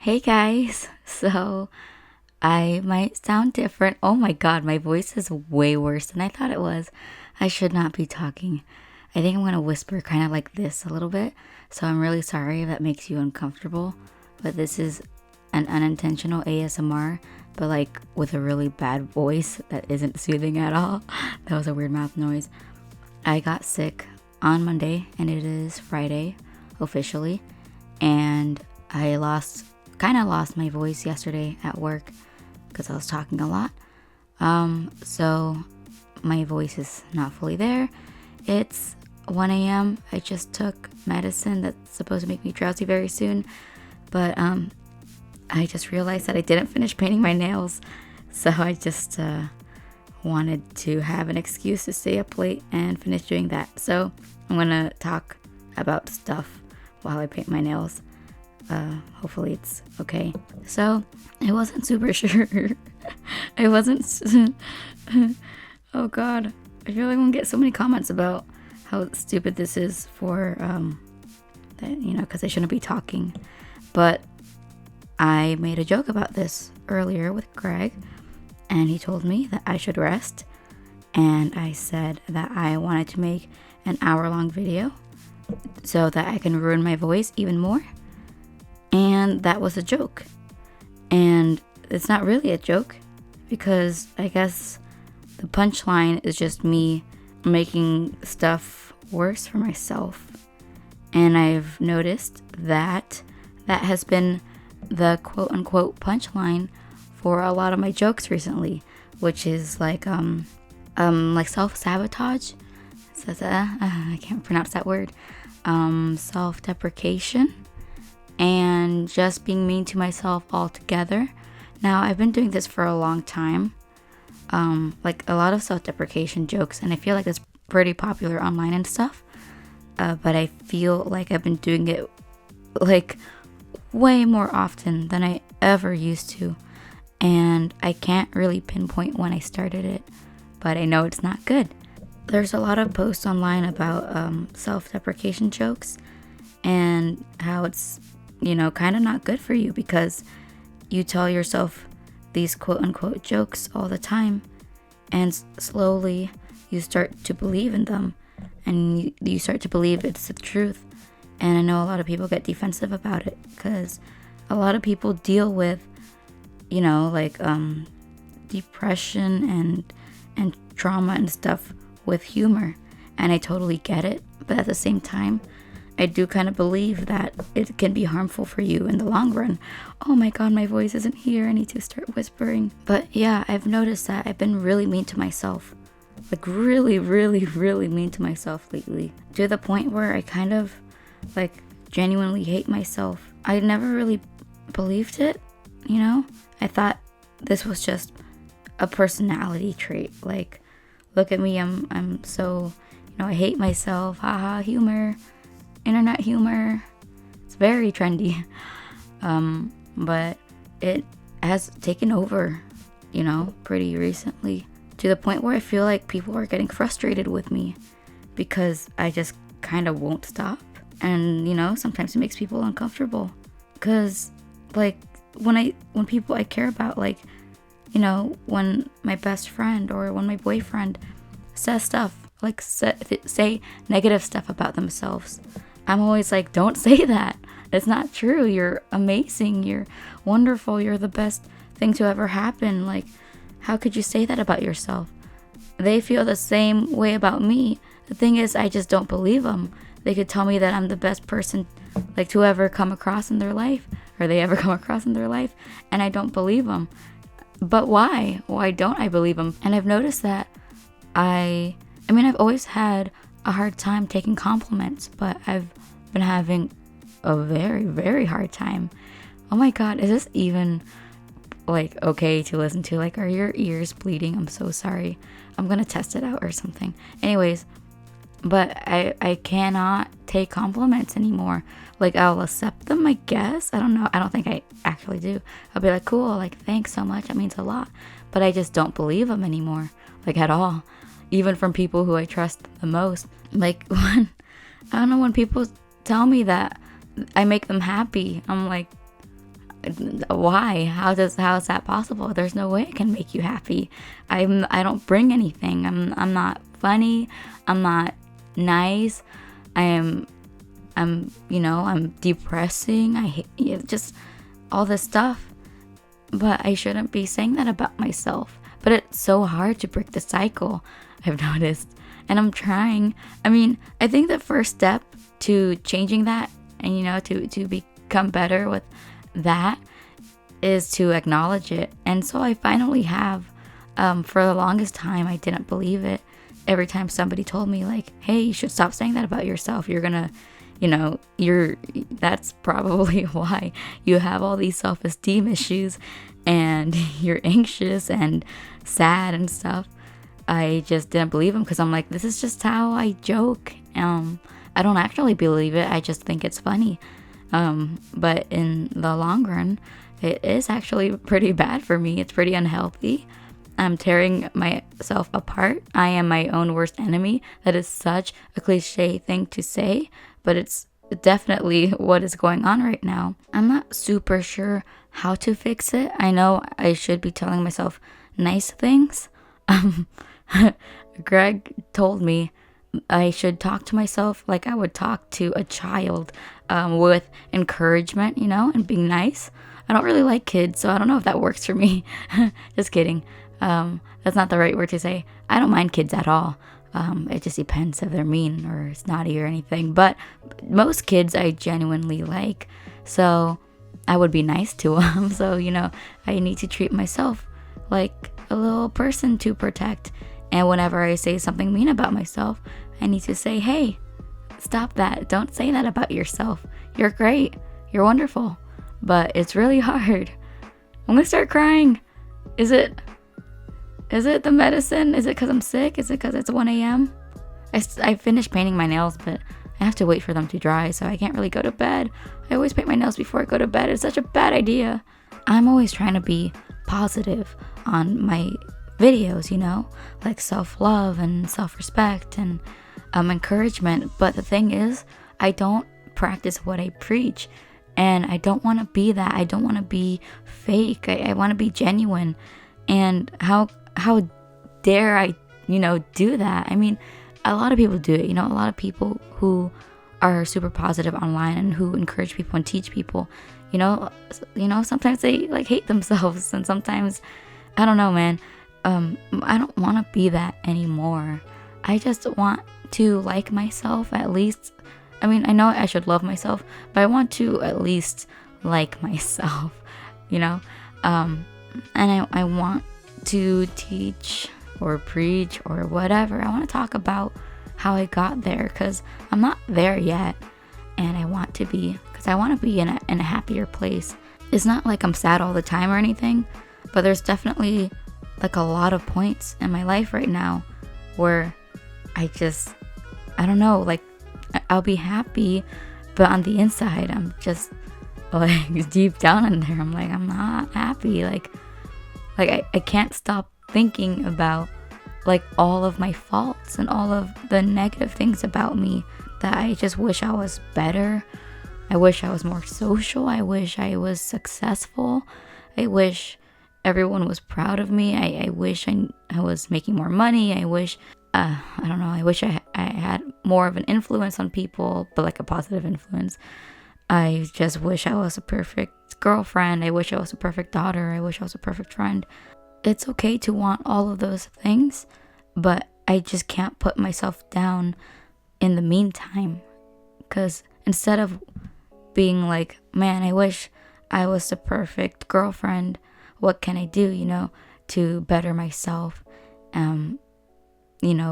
Hey guys, so I might sound different. Oh my god, my voice is way worse than I thought it was. I should not be talking. I think I'm gonna whisper kind of like this a little bit, so I'm really sorry if that makes you uncomfortable. But this is an unintentional ASMR, but like with a really bad voice that isn't soothing at all. That was a weird mouth noise. I got sick on Monday, and it is Friday officially, and I kind of lost my voice yesterday at work because I was talking a lot. So my voice is not fully there. It's 1 a.m. I just took medicine that's supposed to make me drowsy very soon, but I just realized that I didn't finish painting my nails, so I just wanted to have an excuse to stay up late and finish doing that. So I'm gonna talk about stuff while I paint my nails. Hopefully it's okay. So I wasn't super sure. I wasn't. Oh god, I feel like I'm gonna get so many comments about how stupid this is for that, because I shouldn't be talking. But I made a joke about this earlier with Greg, and he told me that I should rest, and I said that I wanted to make an hour-long video so that I can ruin my voice even more. And that was a joke. And it's not really a joke, because I guess the punchline is just me making stuff worse for myself. And I've noticed that that has been the quote-unquote punchline for a lot of my jokes recently, which is like self-sabotage. I can't pronounce that word. Self-deprecation, and just being mean to myself altogether. Now, I've been doing this for a long time, like a lot of self-deprecation jokes, and I feel like it's pretty popular online and stuff, but I feel like I've been doing it like way more often than I ever used to, and I can't really pinpoint when I started it, but I know it's not good. There's a lot of posts online about self-deprecation jokes and how it's kind of not good for you, because you tell yourself these quote-unquote jokes all the time, and slowly you start to believe in them, and you start to believe it's the truth. And I know a lot of people get defensive about it, because a lot of people deal with depression and trauma and stuff with humor, and I totally get it. But at the same time, I do kind of believe that it can be harmful for you in the long run. Oh my god, my voice isn't here. I need to start whispering. But yeah, I've noticed that I've been really mean to myself. Like really, really, really mean to myself lately. To the point where I kind of genuinely hate myself. I never really believed it, I thought this was just a personality trait. Like, look at me, I'm so, I hate myself. Haha, humor. Internet humor. It's very trendy. But it has taken over, pretty recently, to the point where I feel like people are getting frustrated with me because I just kind of won't stop. And, sometimes it makes people uncomfortable, because when people I care about, when my best friend or when my boyfriend says stuff, say negative stuff about themselves, I'm always like, don't say that. It's not true. You're amazing. You're wonderful. You're the best thing to ever happen. Like, how could you say that about yourself? They feel the same way about me. The thing is, I just don't believe them. They could tell me that I'm the best person to ever come across in their life, or they ever come across in their life, and I don't believe them. But why? Why don't I believe them? And I've noticed that I've always had a hard time taking compliments, but I've been having a very, very hard time. Oh my god, is this even okay to listen to? Are your ears bleeding? I'm so sorry. I'm gonna test it out or something. Anyways, but I cannot take compliments anymore. I'll accept them, I guess. I don't know. I don't think I actually do. I'll be like, cool, thanks so much. That means a lot. But I just don't believe them anymore, at all. Even from people who I trust the most. When people tell me that I make them happy, I'm like, why? How is that possible? There's no way I can make you happy. I don't bring anything. I'm not funny. I'm not nice. I'm depressing. I hate just all this stuff. But I shouldn't be saying that about myself. But it's so hard to break the cycle, I've noticed. And I'm trying. I mean, I think the first step to changing that and, to become better with that is to acknowledge it. And so I finally have. For the longest time, I didn't believe it. Every time somebody told me, like, hey, you should stop saying that about yourself. You're gonna, that's probably why you have all these self-esteem issues and you're anxious and sad and stuff. I just didn't believe him because I'm like, this is just how I joke. I don't actually believe it. I just think it's funny. But in the long run, it is actually pretty bad for me. It's pretty unhealthy. I'm tearing myself apart. I am my own worst enemy. That is such a cliche thing to say, but it's definitely what is going on right now. I'm not super sure how to fix it. I know I should be telling myself nice things. Greg told me I should talk to myself like I would talk to a child, with encouragement, and being nice. I don't really like kids, so I don't know if that works for me. Just kidding. That's not the right word to say. I don't mind kids at all. It just depends if they're mean or snotty or anything. But most kids I genuinely like, so I would be nice to them. So, I need to treat myself like a little person to protect. And whenever I say something mean about myself, I need to say, hey, stop that. Don't say that about yourself. You're great. You're wonderful. But it's really hard. I'm gonna start crying. Is it the medicine? Is it because I'm sick? Is it because it's 1 a.m.? I finished painting my nails, but I have to wait for them to dry, so I can't really go to bed. I always paint my nails before I go to bed. It's such a bad idea. I'm always trying to be positive on my videos, like self-love and self-respect and encouragement. But the thing is, I don't practice what I preach, and I don't want to be that. I don't want to be fake. I want to be genuine. And how dare I, do that? I mean, a lot of people do it, a lot of people who are super positive online and who encourage people and teach people, sometimes they like hate themselves, and sometimes, I don't know, man. I don't want to be that anymore. I just want to like myself at least. I mean, I know I should love myself, but I want to at least like myself, and I want to teach or preach or whatever. I want to talk about how I got there, because I'm not there yet, and I want to be, because I want to be in a happier place. It's not like I'm sad all the time or anything, but there's definitely like a lot of points in my life right now where I don't know, like I'll be happy, but on the inside I'm just like deep down in there, I'm like, I'm not happy. Like I can't stop thinking about like all of my faults and all of the negative things about me that I just wish I was better. I wish I was more social. I wish I was successful. I wish everyone was proud of me. I wish I was making more money. I wish, I don't know, I wish I had more of an influence on people, but like a positive influence. I just wish I was a perfect girlfriend. I wish I was a perfect daughter. I wish I was a perfect friend. It's okay to want all of those things, but I just can't put myself down in the meantime. Because instead of being like, man, I wish I was the perfect girlfriend, what can I do, to better myself,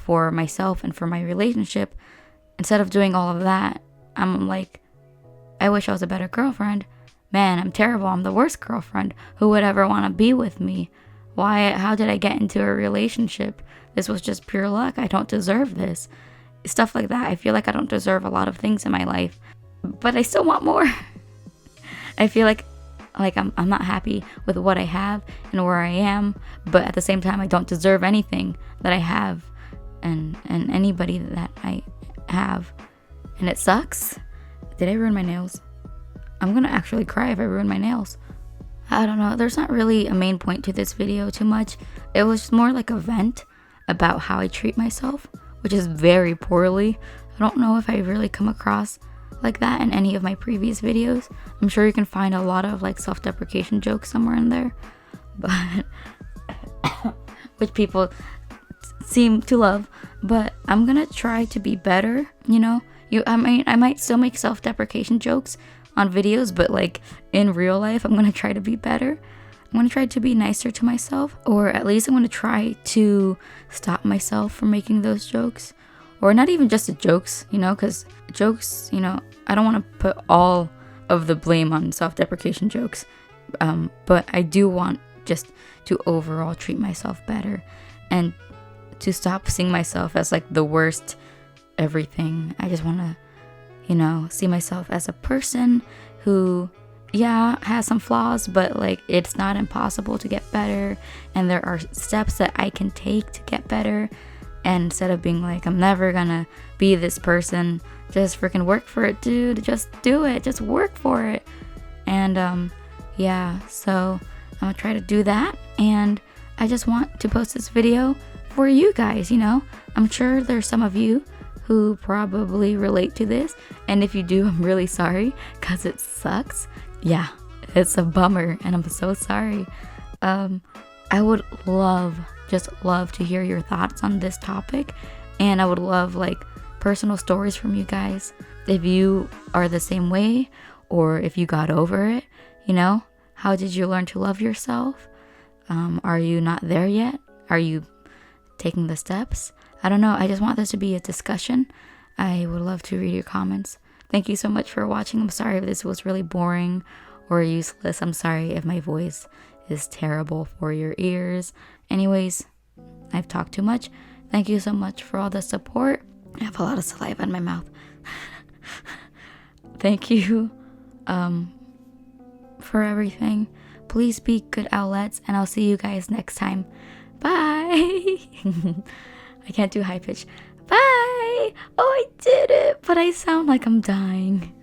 for myself and for my relationship? Instead of doing all of that, I'm like, I wish I was a better girlfriend. Man, I'm terrible. I'm the worst girlfriend. Who would ever want to be with me? How did I get into a relationship? This was just pure luck. I don't deserve this. Stuff like that. I feel like I don't deserve a lot of things in my life, but I still want more. I feel like I'm not happy with what I have and where I am, but at the same time, I don't deserve anything that I have and anybody that I have. And it sucks. Did I ruin my nails? I'm gonna actually cry if I ruin my nails. I don't know. There's not really a main point to this video too much. It was more like a vent about how I treat myself, which is very poorly. I don't know if I really come across like that in any of my previous videos. I'm sure you can find a lot of like self-deprecation jokes somewhere in there, but which people seem to love. But I'm gonna try to be better, you know. I might still make self-deprecation jokes on videos, but like in real life, I'm gonna try to be better. I'm gonna try to be nicer to myself, or at least I'm gonna try to stop myself from making those jokes. Or not even just the jokes, you know, because jokes, you know, I don't want to put all of the blame on self-deprecation jokes, but I do want just to overall treat myself better and to stop seeing myself as like the worst everything. I just want to, you know, see myself as a person who, yeah, has some flaws, but like it's not impossible to get better, and there are steps that I can take to get better. And instead of being like, I'm never gonna be this person, just freaking work for it, dude. Just do it. Just work for it. And yeah, so I'm gonna try to do that. And I just want to post this video for you guys, you know. I'm sure there's some of you who probably relate to this. And if you do, I'm really sorry, because it sucks. Yeah, it's a bummer, and I'm so sorry. I would just love to hear your thoughts on this topic, and I would love like personal stories from you guys. If you are the same way, or if you got over it, you know, how did you learn to love yourself? Are you not there yet? Are you taking the steps? I don't know. I just want this to be a discussion. I would love to read your comments. Thank you so much for watching. I'm sorry if this was really boring or useless. I'm sorry if my voice is terrible for your ears. Anyways, I've talked too much. Thank you so much for all the support. I have a lot of saliva in my mouth. Thank you for everything. Please be good outlets, and I'll see you guys next time. Bye. I can't do high pitch. Bye. Oh, I did it, but I sound like I'm dying.